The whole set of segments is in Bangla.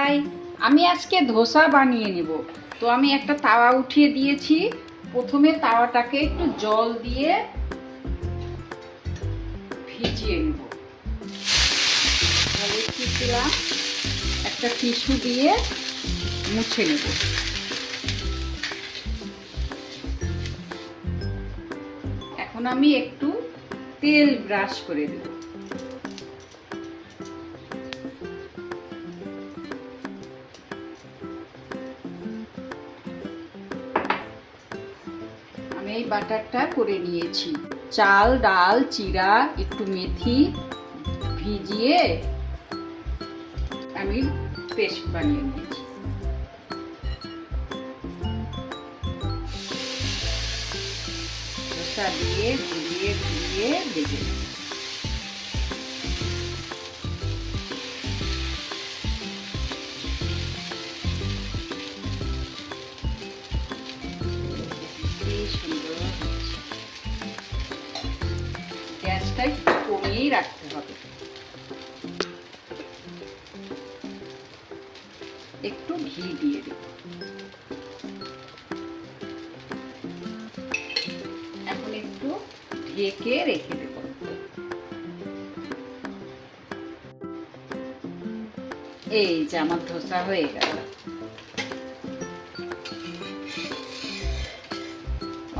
হাই, আমি আজকে ধোসা বানিয়ে নেব। তো আমি একটা তাওয়া উঠিয়ে দিয়েছি। প্রথমে তাওয়াটাকে একটু জল দিয়ে ভিজিয়ে নেব। দিলাম, একটা টিস্যু দিয়ে মুছে নেব। এখন আমি একটু তেল ব্রাশ করে দেব। আমি এই বাটারটা করে নিয়েছি। চাল, ডাল, চিরা, একটু মেথি ভিজিয়ে আমি পেস্ট বানিয়ে নিয়েছি। ধোসা দিয়ে ঘুরিয়ে ঘুরিয়ে ভেজে নেব। গ্যাসটা একটু কমিয়েই রাখতে হবে। একটু ঘি দিয়ে দেব। এখন একটু ঢেকে রেখে দেব। এই যে আমার ধোসা হয়ে গেল।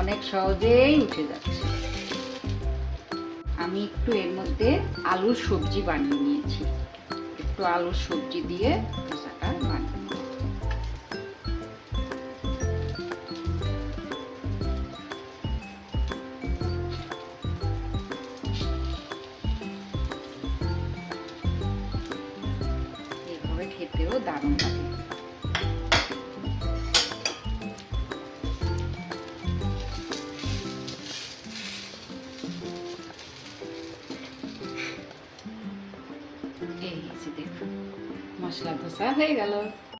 অনেক সহজেই উঠে যাচ্ছে। আমি একটু এর মধ্যে আলুর সবজি বানিয়ে নিয়েছি। একটু আলুর সবজি দিয়ে ধোসাটা বানিয়ে নেব। এইভাবে খেতেও দারুণ লাগে। এই যে দেখুন, মশলা ধোসা হয়ে গেল।